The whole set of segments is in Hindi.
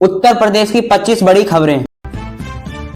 उत्तर प्रदेश की 25 बड़ी खबरें।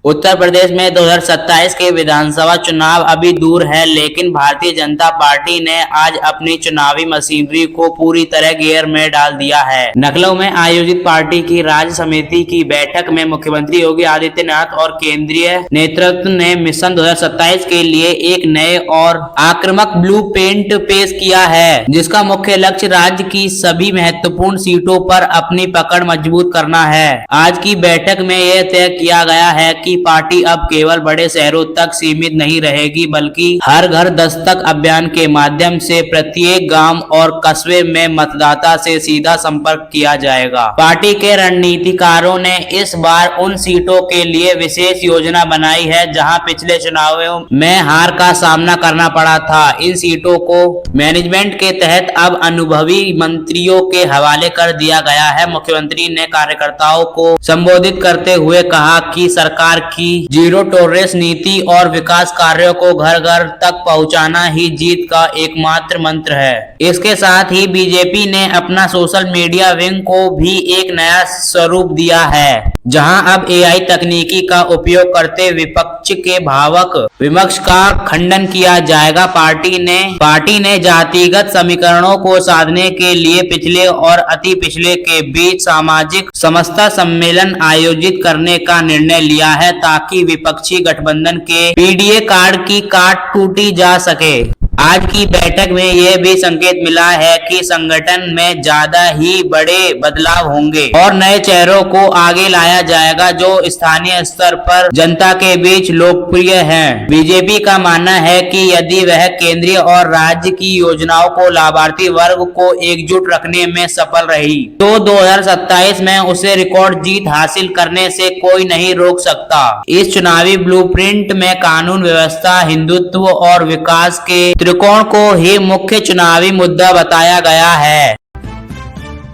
उत्तर प्रदेश में 2027 के विधानसभा चुनाव अभी दूर है, लेकिन भारतीय जनता पार्टी ने आज अपनी चुनावी मशीनरी को पूरी तरह गियर में डाल दिया है। लखनऊ में आयोजित पार्टी की राज्य समिति की बैठक में मुख्यमंत्री योगी आदित्यनाथ और केंद्रीय नेतृत्व ने मिशन 2027 के लिए एक नए और आक्रामक ब्लूप्रिंट पेश किया है, जिसका मुख्य लक्ष्य राज्य की सभी महत्वपूर्ण सीटों पर अपनी पकड़ मजबूत करना है। आज की बैठक में यह तय किया गया है कि पार्टी अब केवल बड़े शहरों तक सीमित नहीं रहेगी, बल्कि हर घर दस्तक अभियान के माध्यम से प्रत्येक गांव और कस्बे में मतदाता से सीधा संपर्क किया जाएगा। पार्टी के रणनीतिकारों ने इस बार उन सीटों के लिए विशेष योजना बनाई है जहां पिछले चुनावों में हार का सामना करना पड़ा था। इन सीटों को मैनेजमेंट के तहत अब अनुभवी मंत्रियों के हवाले कर दिया गया है। मुख्यमंत्री ने कार्यकर्ताओं को संबोधित करते हुए कहा कि सरकार की जीरो टॉलरेंस नीति और विकास कार्यों को घर घर तक पहुंचाना ही जीत का एकमात्र मंत्र है। इसके साथ ही बीजेपी ने अपना सोशल मीडिया विंग को भी एक नया स्वरूप दिया है, जहां अब एआई तकनीकी का उपयोग करते विपक्ष के भावक विमर्श का खंडन किया जाएगा। पार्टी ने जातिगत समीकरणों को साधने के लिए पिछले और अति पिछले के बीच सामाजिक समता सम्मेलन आयोजित करने का निर्णय लिया है, ताकि विपक्षी गठबंधन के पीडीए कार्ड की काट टूटी जा सके। आज की बैठक में यह भी संकेत मिला है कि संगठन में ज्यादा ही बड़े बदलाव होंगे और नए चेहरों को आगे लाया जाएगा जो स्थानीय स्तर पर जनता के बीच लोकप्रिय हैं। बीजेपी का मानना है कि यदि वह केंद्रीय और राज्य की योजनाओं को लाभार्थी वर्ग को एकजुट रखने में सफल रही तो 2027 में उसे रिकॉर्ड जीत हासिल करने से कोई नहीं रोक सकता। इस चुनावी ब्लूप्रिंट में कानून व्यवस्था, हिंदुत्व और विकास के त्रिकोण को ही मुख्य चुनावी मुद्दा बताया गया है।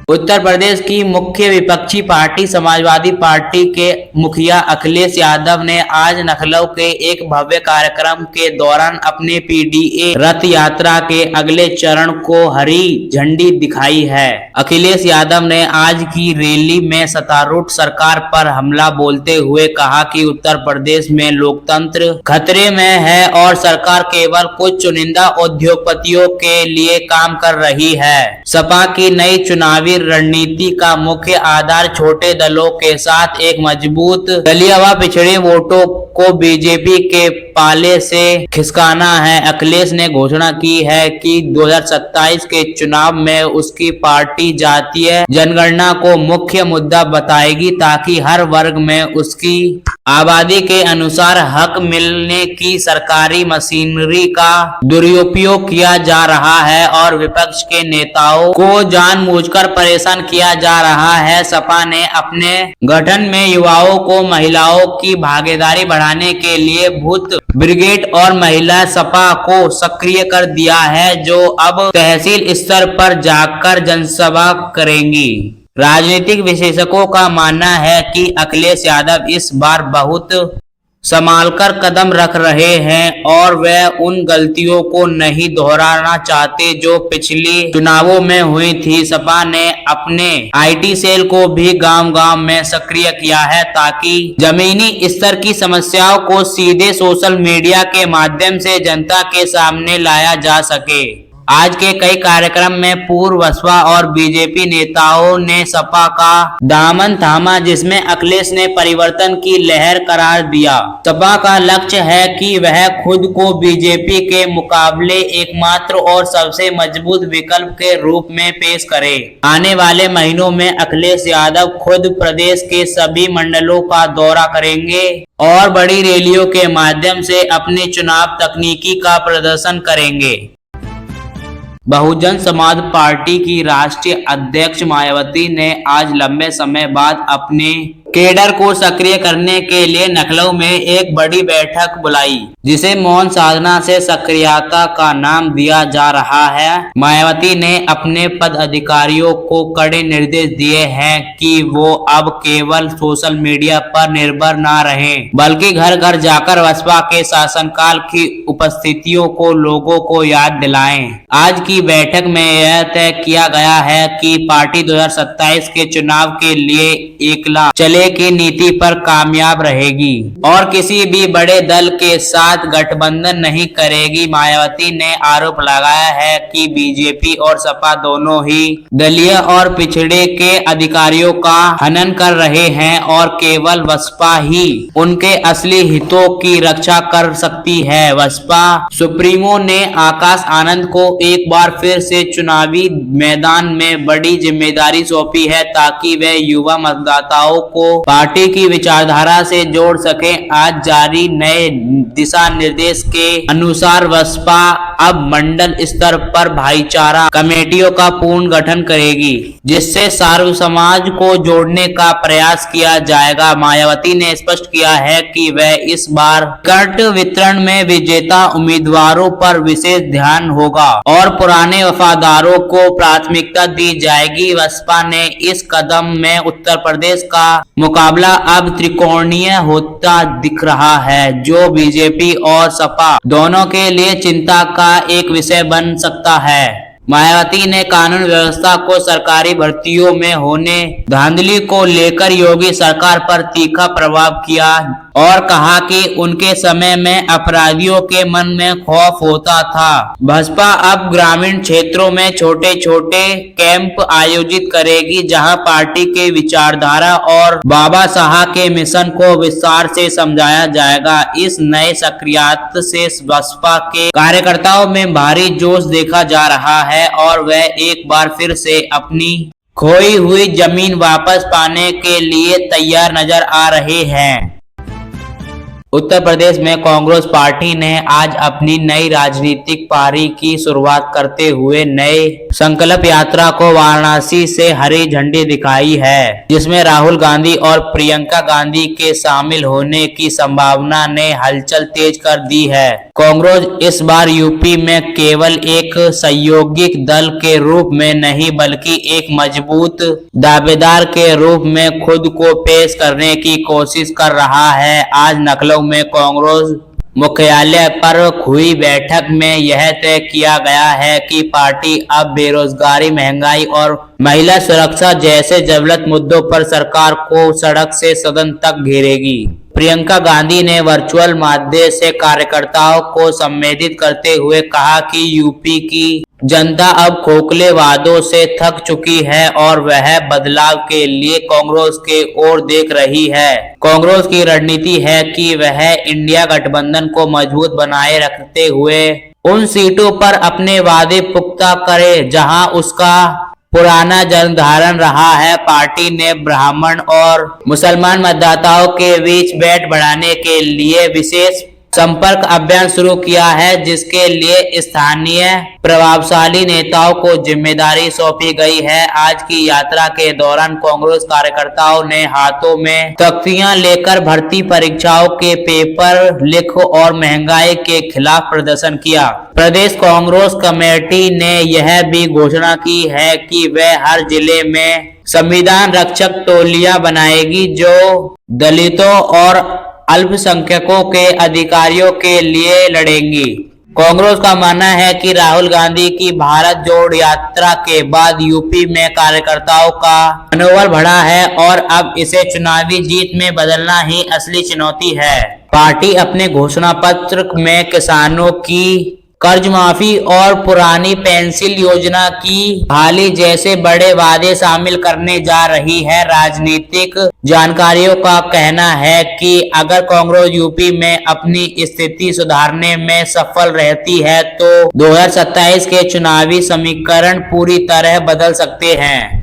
उत्तर प्रदेश की मुख्य विपक्षी पार्टी समाजवादी पार्टी के मुखिया अखिलेश यादव ने आज लखनऊ के एक भव्य कार्यक्रम के दौरान अपने पीडीए रथ यात्रा के अगले चरण को हरी झंडी दिखाई है। अखिलेश यादव ने आज की रैली में सत्तारूढ़ सरकार पर हमला बोलते हुए कहा कि उत्तर प्रदेश में लोकतंत्र खतरे में है और सरकार केवल कुछ चुनिंदा उद्योगपतियों के लिए काम कर रही है। सपा की नई चुनावी रणनीति का मुख्य आधार छोटे दलों के साथ एक मजबूत दलीय व पिछड़े वोटों को बीजेपी के पाले से खिसकाना है। अखिलेश ने घोषणा की है कि 2027 के चुनाव में उसकी पार्टी जातीय जनगणना को मुख्य मुद्दा बताएगी, ताकि हर वर्ग में उसकी आबादी के अनुसार हक मिलने की सरकारी मशीनरी का दुरुपयोग किया जा रहा है और विपक्ष के नेताओं को जानबूझकर परेशान किया जा रहा है। सपा ने अपने गठन में युवाओं को महिलाओं की भागीदारी बढ़ाने के लिए भूत ब्रिगेड और महिला सपा को सक्रिय कर दिया है, जो अब तहसील स्तर पर जाकर जनसभा करेंगी। राजनीतिक विशेषज्ञों का मानना है कि अखिलेश यादव इस बार बहुत संभालकर कदम रख रहे हैं और वे उन गलतियों को नहीं दोहराना चाहते जो पिछले चुनावों में हुई थी। सपा ने अपने आईटी सेल को भी गांव-गांव में सक्रिय किया है, ताकि जमीनी स्तर की समस्याओं को सीधे सोशल मीडिया के माध्यम से जनता के सामने लाया जा सके। आज के कई कार्यक्रम में पूर्व बसपा और बीजेपी नेताओं ने सपा का दामन थामा, जिसमें अखिलेश ने परिवर्तन की लहर करार दिया। सपा का लक्ष्य है कि वह खुद को बीजेपी के मुकाबले एकमात्र और सबसे मजबूत विकल्प के रूप में पेश करे। आने वाले महीनों में अखिलेश यादव खुद प्रदेश के सभी मंडलों का दौरा करेंगे और बड़ी रैलियों के माध्यम से अपनी चुनाव तकनीकी का प्रदर्शन करेंगे। बहुजन समाज पार्टी की राष्ट्रीय अध्यक्ष मायावती ने आज लंबे समय बाद अपने केडर को सक्रिय करने के लिए लखनऊ में एक बड़ी बैठक बुलाई, जिसे मौन साधना से सक्रियता का नाम दिया जा रहा है। मायावती ने अपने पदाधिकारियों को कड़े निर्देश दिए हैं कि वो अब केवल सोशल मीडिया पर निर्भर न रहें, बल्कि घर घर जाकर बसपा के शासनकाल की उपस्थितियों को लोगों को याद दिलाएं। आज की बैठक में यह तय किया गया है कि पार्टी 2027 के चुनाव के लिए एकला चले की नीति पर कामयाब रहेगी और किसी भी बड़े दल के साथ गठबंधन नहीं करेगी। मायावती ने आरोप लगाया है कि बीजेपी और सपा दोनों ही दलीय और पिछड़े के अधिकारियों का हनन कर रहे हैं और केवल बसपा ही उनके असली हितों की रक्षा कर सकती है। बसपा सुप्रीमो ने आकाश आनंद को एक बार फिर से चुनावी मैदान में बड़ी जिम्मेदारी सौंपी है, ताकि वे युवा मतदाताओं को पार्टी की विचारधारा से जोड़ सके। आज जारी नए दिशा निर्देश के अनुसार बसपा अब मंडल स्तर पर भाईचारा कमेटियों का पूर्ण गठन करेगी, जिससे सर्व समाज को जोड़ने का प्रयास किया जाएगा। मायावती ने स्पष्ट किया है कि वह इस बार टिकट वितरण में विजेता उम्मीदवारों पर विशेष ध्यान होगा और पुराने वफादारों को प्राथमिकता दी जाएगी। बसपा ने इस कदम में उत्तर प्रदेश का मुकाबला अब त्रिकोणीय होता दिख रहा है, जो बीजेपी और सपा दोनों के लिए चिंता का एक विषय बन सकता है। मायावती ने कानून व्यवस्था को सरकारी भर्तियों में होने धांधली को लेकर योगी सरकार पर तीखा प्रभाव किया और कहा कि उनके समय में अपराधियों के मन में खौफ होता था। बसपा अब ग्रामीण क्षेत्रों में छोटे छोटे कैंप आयोजित करेगी, जहां पार्टी के विचारधारा और बाबा साहब के मिशन को विस्तार से समझाया जाएगा। इस नए सक्रियता से बसपा के कार्यकर्ताओं में भारी जोश देखा जा रहा है और वह एक बार फिर से अपनी खोई हुई जमीन वापस पाने के लिए तैयार नजर आ रहे हैं। उत्तर प्रदेश में कांग्रेस पार्टी ने आज अपनी नई राजनीतिक पारी की शुरुआत करते हुए नए संकल्प यात्रा को वाराणसी से हरी झंडी दिखाई है, जिसमें राहुल गांधी और प्रियंका गांधी के शामिल होने की संभावना ने हलचल तेज कर दी है। कांग्रेस इस बार यूपी में केवल एक सहयोगी दल के रूप में नहीं, बल्कि एक मजबूत दावेदार के रूप में खुद को पेश करने की कोशिश कर रहा है। आज लखनऊ में कांग्रेस मुख्यालय पर हुई बैठक में यह तय किया गया है कि पार्टी अब बेरोजगारी, महंगाई और महिला सुरक्षा जैसे ज्वलंत मुद्दों पर सरकार को सड़क से सदन तक घेरेगी। प्रियंका गांधी ने वर्चुअल माध्यम से कार्यकर्ताओं को संबोधित करते हुए कहा कि यूपी की जनता अब खोखले वादों से थक चुकी है और वह बदलाव के लिए कांग्रेस के ओर देख रही है। कांग्रेस की रणनीति है कि वह इंडिया गठबंधन को मजबूत बनाए रखते हुए उन सीटों पर अपने वादे पुख्ता करे जहां उसका पुराना जनधारण रहा है। पार्टी ने ब्राह्मण और मुसलमान मतदाताओं के बीच बैठ बढ़ाने के लिए विशेष संपर्क अभियान शुरू किया है, जिसके लिए स्थानीय प्रभावशाली नेताओं को जिम्मेदारी सौंपी गई है। आज की यात्रा के दौरान कांग्रेस कार्यकर्ताओं ने हाथों में तख्तियां लेकर भर्ती परीक्षाओं के पेपर लिख और महंगाई के खिलाफ प्रदर्शन किया। प्रदेश कांग्रेस कमेटी ने यह भी घोषणा की है कि वह हर जिले में संविधान रक्षक टोलियां बनाएगी, जो दलितों और अल्पसंख्यकों के अधिकारियों के लिए लड़ेंगी। कांग्रेस का मानना है कि राहुल गांधी की भारत जोड़ यात्रा के बाद यूपी में कार्यकर्ताओं का मनोबल बढ़ा है और अब इसे चुनावी जीत में बदलना ही असली चुनौती है। पार्टी अपने घोषणा पत्र में किसानों की कर्ज माफी और पुरानी पेंशन योजना की बहाली जैसे बड़े वादे शामिल करने जा रही है। राजनीतिक जानकारियों का कहना है कि अगर कांग्रेस यूपी में अपनी स्थिति सुधारने में सफल रहती है तो 2027 के चुनावी समीकरण पूरी तरह बदल सकते हैं।